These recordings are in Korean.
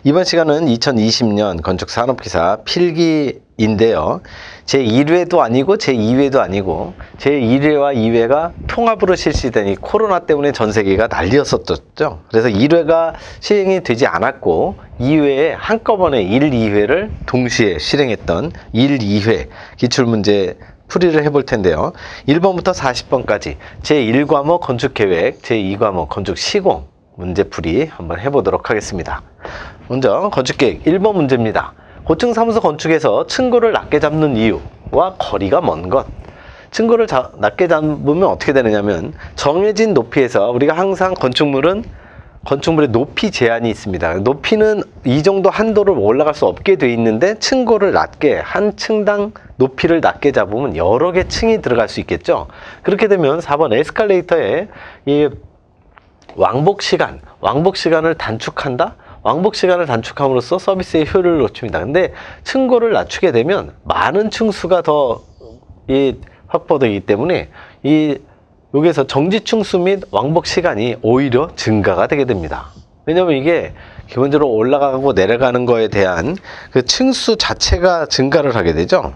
이번 시간은 2020년 건축산업기사 필기인데요. 제1회도 아니고 제2회도 아니고 제1회와 2회가 통합으로 실시된 이 코로나 때문에 전 세계가 난리였었죠. 그래서 1회가 시행이 되지 않았고 2회에 한꺼번에 1, 2회를 동시에 실행했던 1, 2회 기출문제 풀이를 해볼 텐데요. 1번부터 40번까지 제1과목 건축계획, 제2과목 건축시공 문제풀이 한번 해보도록 하겠습니다. 먼저 건축계획 1번 문제입니다. 고층 사무소 건축에서 층고를 낮게 잡는 이유와 거리가 먼 것. 층고를 낮게 잡으면 어떻게 되느냐면 정해진 높이에서 우리가 항상 건축물의 높이 제한이 있습니다. 높이는 이 정도 한도를 올라갈 수 없게 돼 있는데 층고를 낮게 한 층당 높이를 낮게 잡으면 여러 개 층이 들어갈 수 있겠죠. 그렇게 되면 4번 에스컬레이터에 이 왕복 시간을 단축한다? 왕복 시간을 단축함으로써 서비스의 효율을 높입니다. 근데 층고를 낮추게 되면 많은 층수가 더 확보되기 때문에 여기에서 정지 층수 및 왕복 시간이 오히려 증가가 되게 됩니다. 왜냐하면 이게 기본적으로 올라가고 내려가는 거에 대한 그 층수 자체가 증가를 하게 되죠.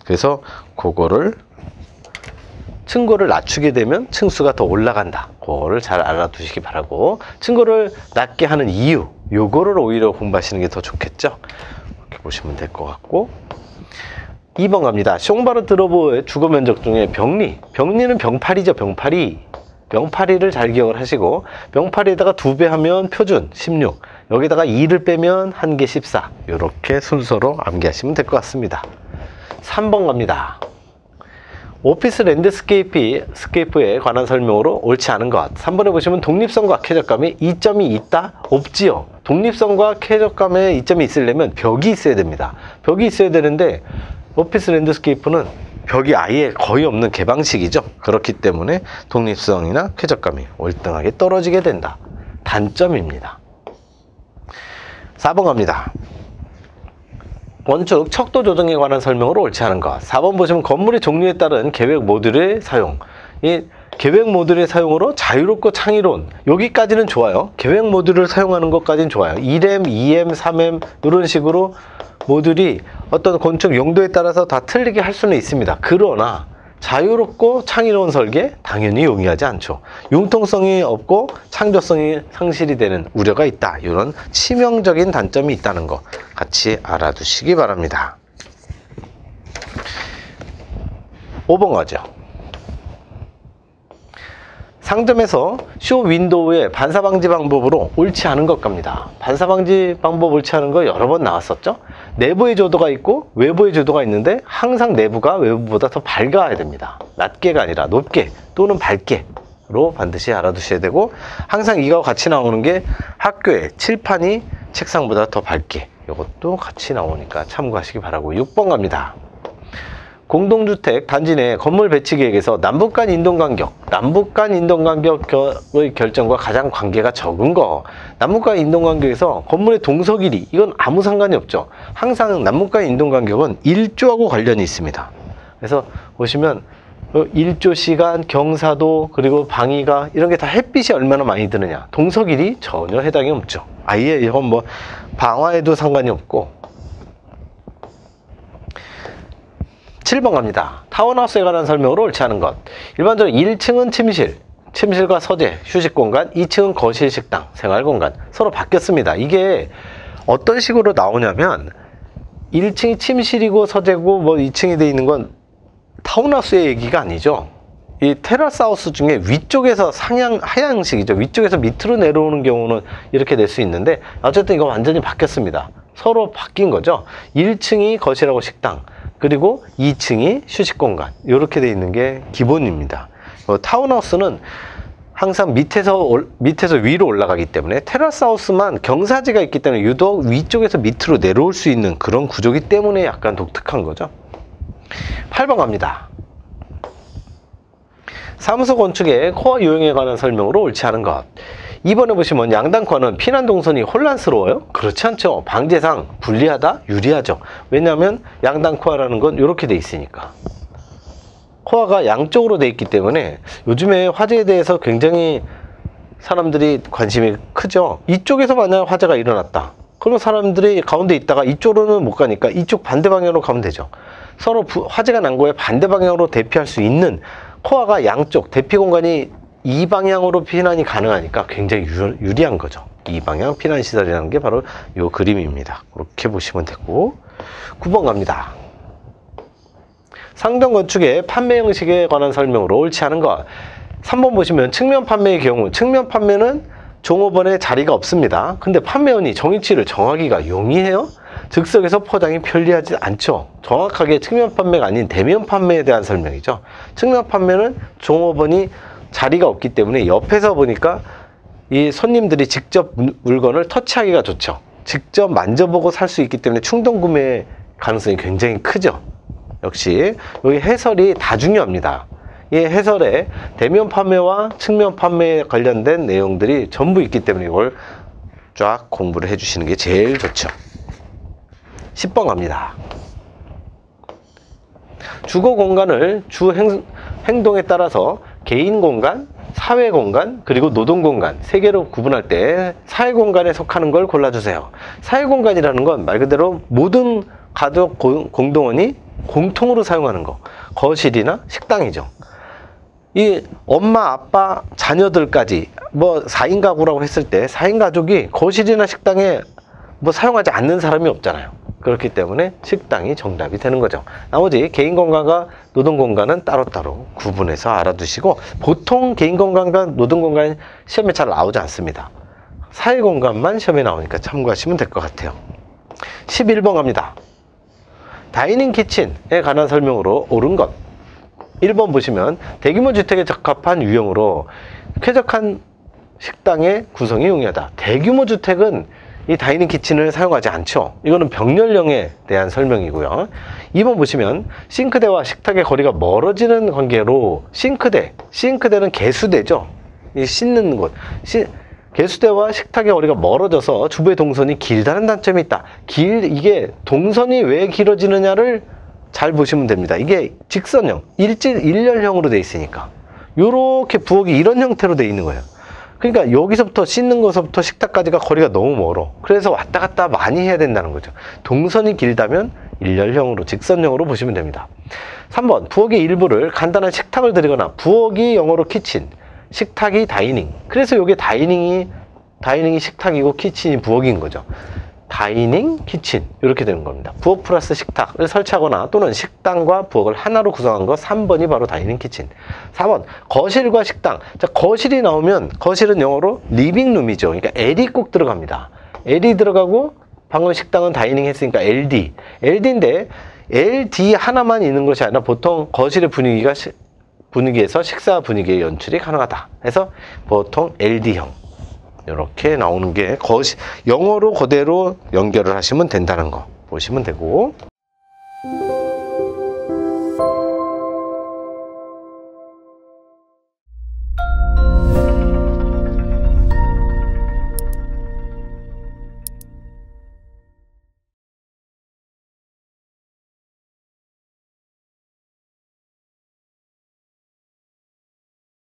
그래서 그거를 층고를 낮추게 되면 층수가 더 올라간다. 그거를 잘 알아두시기 바라고, 층고를 낮게 하는 이유, 요거를 오히려 공부하시는 게 더 좋겠죠. 이렇게 보시면 될 것 같고, 2번 갑니다. 숑바르 드로보의 주거 면적 중에 병리는 병파리죠. 병파리를 잘 기억을 하시고, 병파리에다가 2배 하면 표준 16, 여기다가 2를 빼면 1개 14, 이렇게 순서로 암기하시면 될 것 같습니다. 3번 갑니다. 오피스 랜드스케이프에 관한 설명으로 옳지 않은 것. 3번에 보시면 독립성과 쾌적감에 이점이 있다? 없지요. 독립성과 쾌적감에 이점이 있으려면 벽이 있어야 됩니다. 벽이 있어야 되는데 오피스 랜드스케이프는 벽이 아예 거의 없는 개방식이죠. 그렇기 때문에 독립성이나 쾌적감이 월등하게 떨어지게 된다. 단점입니다. 4번 갑니다. 건축 척도 조정에 관한 설명으로 옳지 않은 것. 4번 보시면 건물의 종류에 따른 계획 모듈의 사용. 이 계획 모듈의 사용으로 자유롭고 창의로운, 여기까지는 좋아요. 계획 모듈을 사용하는 것까지는 좋아요. 1M, 2M, 3M 이런 식으로 모듈이 어떤 건축 용도에 따라서 다 틀리게 할 수는 있습니다. 그러나 자유롭고 창의로운 설계 당연히 용이하지 않죠. 융통성이 없고 창조성이 상실이 되는 우려가 있다. 이런 치명적인 단점이 있다는 거 같이 알아두시기 바랍니다. 5번 가죠. 상점에서 쇼 윈도우의 반사방지 방법으로 옳지 않은 것 갑니다. 반사방지 방법 옳지 않은 거 여러 번 나왔었죠. 내부의 조도가 있고 외부의 조도가 있는데 항상 내부가 외부보다 더 밝아야 됩니다. 낮게가 아니라 높게 또는 밝게로 반드시 알아두셔야 되고, 항상 이거 같이 나오는 게 학교에 칠판이 책상보다 더 밝게, 이것도 같이 나오니까 참고하시기 바라고. 6번 갑니다. 공동주택 단지 내 건물 배치 계획에서 남북 간 인동간격의 결정과 가장 관계가 적은 거. 남북 간 인동간격에서 건물의 동서 길이, 이건 아무 상관이 없죠. 항상 남북 간 인동간격은 일조하고 관련이 있습니다. 그래서 보시면 일조 시간, 경사도, 그리고 방위가, 이런 게 다 햇빛이 얼마나 많이 드느냐. 동서 길이 전혀 해당이 없죠. 아예 이건 뭐 방화에도 상관이 없고. 7번 갑니다. 타운하우스에 관한 설명으로 옳지 않은 것. 일반적으로 1층은 침실과 서재, 휴식공간, 2층은 거실, 식당, 생활공간. 서로 바뀌었습니다. 이게 어떤 식으로 나오냐면 1층이 침실이고 서재고 뭐 2층이 돼 있는 건 타운하우스의 얘기가 아니죠. 이 테라스하우스 중에 위쪽에서 하향식이죠. 위쪽에서 밑으로 내려오는 경우는 이렇게 될 수 있는데, 어쨌든 이거 완전히 바뀌었습니다. 서로 바뀐 거죠. 1층이 거실하고 식당, 그리고 2층이 휴식공간, 이렇게 돼 있는 게 기본입니다. 타운하우스는 항상 밑에서 위로 올라가기 때문에, 테라스하우스만 경사지가 있기 때문에 유독 위쪽에서 밑으로 내려올 수 있는 그런 구조이기 때문에 약간 독특한 거죠. 8번 갑니다. 사무소 건축의 코어 유형에 관한 설명으로 옳지 않은 것. 2번에 보시면 양단코어는 피난 동선이 혼란스러워요? 그렇지 않죠. 방제상 불리하다? 유리하죠. 왜냐하면 양단코어라는 건 이렇게 돼 있으니까. 코어가 양쪽으로 돼 있기 때문에 요즘에 화재에 대해서 굉장히 사람들이 관심이 크죠. 이쪽에서 만약 화재가 일어났다. 그러면 사람들이 가운데 있다가 이쪽으로는 못 가니까 이쪽 반대 방향으로 가면 되죠. 서로 화재가 난 거에 반대 방향으로 대피할 수 있는 코어가 양쪽 대피 공간이 이 방향으로 피난이 가능하니까 굉장히 유리한 거죠. 이 방향 피난 시설이라는 게 바로 이 그림입니다. 그렇게 보시면 되고 9번 갑니다. 상점 건축의 판매 형식에 관한 설명으로 옳지 않은 것. 3번 보시면 측면 판매의 경우 측면 판매는 종업원의 자리가 없습니다. 근데 판매원이 정위치를 정하기가 용이해요? 즉석에서 포장이 편리하지 않죠. 정확하게 측면 판매가 아닌 대면 판매에 대한 설명이죠. 측면 판매는 종업원이 자리가 없기 때문에 옆에서 보니까 이 손님들이 직접 물건을 터치하기가 좋죠. 직접 만져보고 살 수 있기 때문에 충동 구매 가능성이 굉장히 크죠. 역시 여기 해설이 다 중요합니다. 이 해설에 대면 판매와 측면 판매에 관련된 내용들이 전부 있기 때문에 이걸 쫙 공부를 해주시는 게 제일 좋죠. 10번 갑니다. 주거 공간을 주 행동에 따라서 개인 공간, 사회 공간, 그리고 노동 공간 세 개로 구분할 때 사회 공간에 속하는 걸 골라주세요. 사회 공간이라는 건 말 그대로 모든 가족 공동원이 공통으로 사용하는 거, 거실이나 식당이죠. 이 엄마, 아빠, 자녀들까지 뭐 4인 가구라고 했을 때 4인 가족이 거실이나 식당에 뭐 사용하지 않는 사람이 없잖아요. 그렇기 때문에 식당이 정답이 되는 거죠. 나머지 개인 공간과 노동 공간은 따로따로 구분해서 알아두시고, 보통 개인 공간과 노동 공간 시험에 잘 나오지 않습니다. 사회 공간만 시험에 나오니까 참고하시면 될 것 같아요. 11번 갑니다. 다이닝 키친에 관한 설명으로 옳은 것. 1번 보시면 대규모 주택에 적합한 유형으로 쾌적한 식당의 구성이 용이하다. 대규모 주택은 이 다이닝 키친을 사용하지 않죠. 이거는 병렬형에 대한 설명이고요. 2번 보시면 싱크대와 식탁의 거리가 멀어지는 관계로 싱크대는 개수대죠. 이 씻는 곳. 개수대와 식탁의 거리가 멀어져서 주부의 동선이 길다는 단점이 있다. 이게 동선이 왜 길어지느냐를 잘 보시면 됩니다. 이게 직선형, 일렬형으로 돼 있으니까 요렇게 부엌이 이런 형태로 돼 있는 거예요. 그러니까 여기서부터 씻는 것부터 식탁까지가 거리가 너무 멀어. 그래서 왔다 갔다 많이 해야 된다는 거죠. 동선이 길다면 일렬형으로, 직선형으로 보시면 됩니다. 3번, 부엌의 일부를 간단한 식탁을 들이거나, 부엌이 영어로 키친, 식탁이 다이닝. 그래서 이게 다이닝이 식탁이고 키친이 부엌인 거죠. 다이닝, 키친 이렇게 되는 겁니다. 부엌 플러스 식탁을 설치하거나 또는 식당과 부엌을 하나로 구성한 거 3번이 바로 다이닝, 키친. 4번, 거실과 식당. 자, 거실이 나오면 거실은 영어로 리빙룸이죠. 그러니까 L이 꼭 들어갑니다. L이 들어가고 방금 식당은 다이닝 했으니까 LD인데 LD 하나만 있는 것이 아니라 보통 거실의 분위기에서 식사 분위기의 연출이 가능하다. 해서 보통 LD형 이렇게 나오는 게 영어로 그대로 연결을 하시면 된다는 거 보시면 되고,